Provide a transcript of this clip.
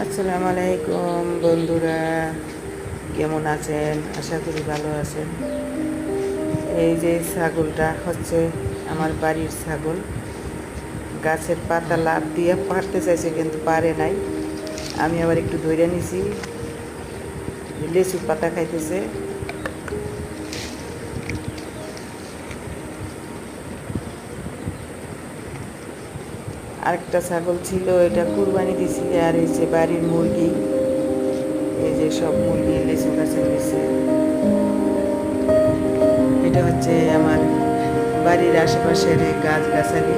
আসসালামু আলাইকুম বন্ধুরা, কেমন আছেন? আশা করি ভালো আছেন। এই যে ছাগলটা হচ্ছে আমার বাড়ির ছাগল। গাছের পাতা লাফ দিয়ে পারতে চাইছে কিন্তু পারে নাই। আমি আবার একটু ধরে নিছি, লেচু পাতা খাইতেছে। আরেকটা ছাগল ছিল, এটা কুরবানি দিছি। আর এই যে বাড়ির মুরগি, এই যে সব মুরগি লেচু গাছের নিচে। এটা হচ্ছে আমার বাড়ির আশেপাশের গাছগাছালি।